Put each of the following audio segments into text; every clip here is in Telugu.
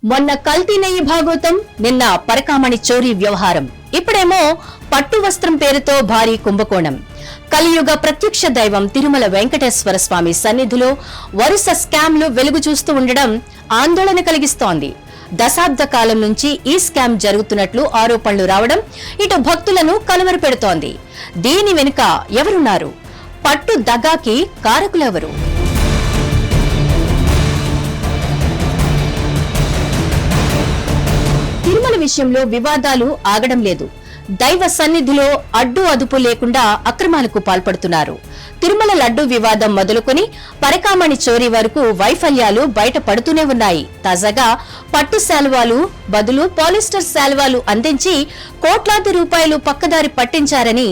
మొన్న కల్తీ నెయ్యి భాగోతం, నిన్న పరకామణి చోరీ వ్యవహారం, ఇప్పుడేమో పట్టు వస్త్రం పేరుతో భారీ కుంభకోణం. కలియుగ ప్రత్యక్ష దైవం తిరుమల వెంకటేశ్వర స్వామి సన్నిధిలో వరుస స్కామ్లు వెలుగు చూస్తూ ఉండడం ఆందోళన కలిగిస్తోంది. దశాబ్ద కాలం నుంచి ఈ స్కామ్ జరుగుతున్నట్లు ఆరోపణలు రావడం ఇటు భక్తులను కలవరపెడుతోంది. దీని వెనుక ఎవరున్నారు? పట్టు దగాకి కారకులెవరు? తిరుమల విషయంలో వివాదాలు ఆగడం లేదు. దైవ సన్నిధిలో అడ్డు అదుపు లేకుండా అక్రమాలకు పాల్పడుతున్నారు. తిరుమల లడ్డు వివాదం మొదలుకొని పరకామణి చోరీ వరకు వైఫల్యాలు బయటపడుతూనే ఉన్నాయి. తాజాగా పట్టు శాలువాలు బదులు పాలిస్టర్ శాలువాలు అందించి కోట్లాది రూపాయలు పక్కదారి పట్టించారని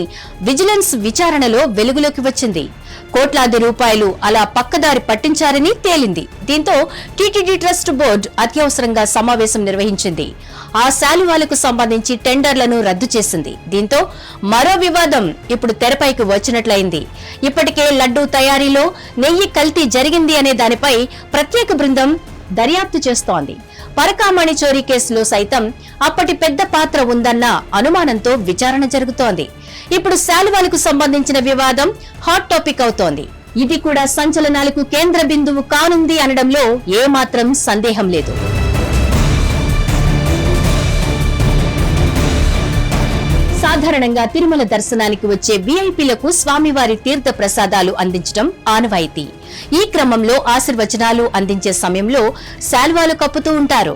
విజిలెన్స్ విచారణలో వెలుగులోకి వచ్చింది. కోట్లాది రూపాయలు అలా పక్కదారి పట్టించారని తేలింది. దీంతో టీటీడీ ట్రస్ట్ బోర్డు అత్యవసరంగా సమావేశం నిర్వహించింది. ఆ శాలువాలకు సంబంధించి టెండర్లను రద్దు చేసింది. దీంతో మరో వివాదం ఇప్పుడు తెరపైకి వచ్చినట్లయింది. ఇప్పటికే లడ్డూ తయారీలో నెయ్యి కల్తీ జరిగింది అనే దానిపై ప్రత్యేక బృందం దర్యాప్తు చేస్తోంది. పరకామణి చోరీ కేసులో సైతం అప్పటి పెద్ద పాత్ర ఉందన్న అనుమానంతో విచారణ జరుగుతోంది. ఇప్పుడు శాలువాలకు సంబంధించిన వివాదం హాట్ టాపిక్ అవుతోంది. ఇది కూడా సంచలనాలకు కేంద్ర బిందువు కానుంది అనడంలో ఏమాత్రం సందేహం లేదు. సాధారణంగా తిరుమల దర్శనానికి వచ్చే వీఐపీలకు స్వామివారి తీర్థ ప్రసాదాలు అందించడం ఆనవాయితీ. ఈ క్రమంలో ఆశీర్వచనాలు అందించే సమయంలో శాలువాలు కప్పుతూ ఉంటారు.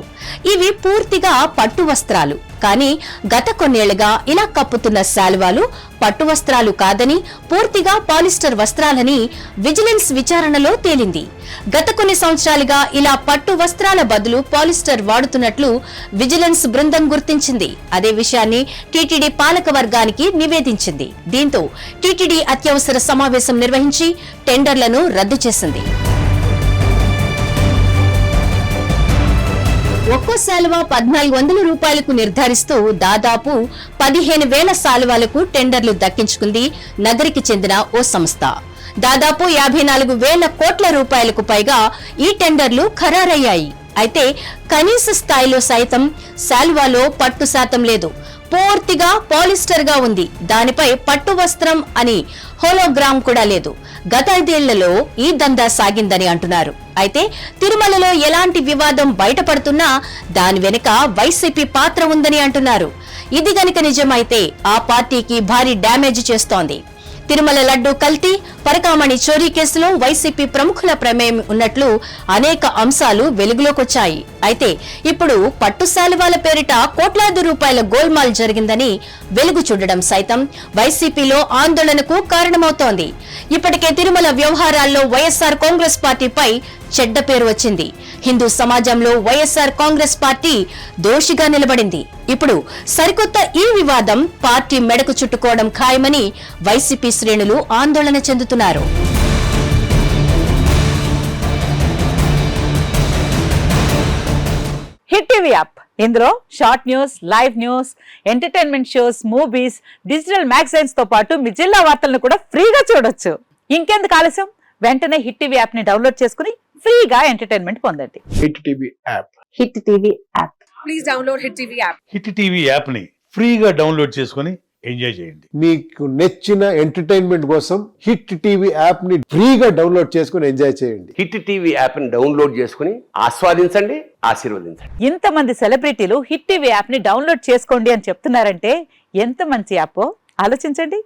ఇవి పూర్తిగా పట్టు వస్త్రాలు. కానీ గత కొన్నేళ్లుగా ఇలా కప్పుతున్న శాలువాలు పట్టు వస్త్రాలు కాదని పూర్తిగా పాలిస్టర్ వస్త్రాలని విజిలెన్స్ విచారణలో తేలింది. గత కొన్ని సంవత్సరాలుగా ఇలా పట్టు వస్త్రాల బదులు పాలిస్టర్ వాడుతున్నట్లు విజిలెన్స్ బృందం గుర్తించింది. అదే విషయాన్ని టీటీడీ పాలక వర్గానికి నివేదించింది. దీంతో టీటీడీ అత్యవసర సమావేశం నిర్వహించి టెండర్లను రద్దు చేసింది. ఒక్కో శాలువా 1400 రూపాయలకు నిర్ధారిస్తూ దాదాపు 15,000 శాలువాలకు టెండర్లు దక్కించుకుంది నగరికి చెందిన ఓ సంస్థ. దాదాపు 54,000 కోట్ల రూపాయలకు పైగా ఈ టెండర్లు ఖరారయ్యాయి. అయితే కనీస స్థాయిలో సైతం శాలువాలో పట్టు శాతం లేదు. పూర్తిగా పాలిస్టర్ గా ఉంది. దానిపై పట్టు వస్త్రం అని హోలోగ్రామ్ కూడా లేదు. గత 5 ఏళ్లలో ఈ దందా సాగిందని అంటున్నారు. అయితే తిరుమలలో ఎలాంటి వివాదం బయటపడుతున్నా దాని వెనుక వైసీపీ పాత్ర ఉందని అంటున్నారు. ఇది గనుక నిజమైతే ఆ పార్టీకి భారీ డ్యామేజ్ చేస్తోంది. తిరుమల లడ్డూ కల్తీ, పరకామణి చోరీ కేసులో వైసీపీ ప్రముఖుల ప్రమేయం ఉన్నట్లు అనేక అంశాలు వెలుగులోకొచ్చాయి. అయితే ఇప్పుడు పట్టు శాలువాల పేరిట కోట్లాది రూపాయల గోల్మాల్ జరిగిందని వెలుగు చూడడం సైతం వైసీపీలో ఆందోళనకు కారణమవుతోంది. ఇప్పటికే తిరుమల వ్యవహారాల్లో వైఎస్ఆర్ కాంగ్రెస్ పార్టీపై చెడ్డ పేరు వచ్చింది. హిందూ సమాజంలో వైఎస్ఆర్ కాంగ్రెస్ పార్టీ దోషిగా నిలబడింది. ఇప్పుడు సరికొత్త ఈ వివాదం పార్టీ మెడకు చుట్టుకోవడం ఖాయమని వైసీపీ శ్రేణులు ఆందోళన చెందుతున్నారు. హిట్ టీవీ యాప్, ఇందులో short news, live news, entertainment shows, movies, digital magazines తో పాటు మీ జిల్లా వార్తలను కూడా ఫ్రీగా చూడొచ్చు. ఇంకెందుకు ఆలస్యం, వెంటనే హిట్ టీవీ యాప్ ని డౌన్లోడ్ చేసుకుని ఫ్రీగా ఎంటర్టైన్మెంట్ పొందండి. Hit TV app. Hit TV app. Please download hit TV app. Hit TV app ని ఫ్రీగా డౌన్లోడ్ చేసుకుని ఎంజాయ్ చేయండి. మీకు నచ్చిన ఎంటర్టైన్మెంట్ కోసం హిట్ టీవీ యాప్ ని ఫ్రీగా డౌన్లోడ్ చేసుకుని ఎంజాయ్ చేయండి. హిట్ టీవీ యాప్ ని డౌన్లోడ్ చేసుకుని ఆస్వాదించండి, ఆశీర్వదించండి. ఇంతమంది సెలబ్రిటీలు హిట్ టీవీ యాప్ ని డౌన్లోడ్ చేసుకోండి అని చెప్తున్నారంటే ఎంత మంచి యాప్ ఆలోచించండి.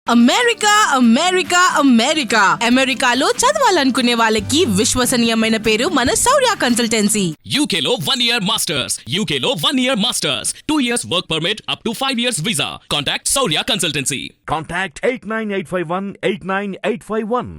అమెరికా అమెరికా అమెరికా అమెరికాలో చదవాలనుకునే వాళ్ళకి విశ్వసనీయమైన పేరు మన శౌర్య కన్సల్టెన్సీ. UK లో 1 year masters. UK లో 1 year masters. 2 years work permit up to 5 years visa. Contact Saurya Consultancy. Contact 89851 89851.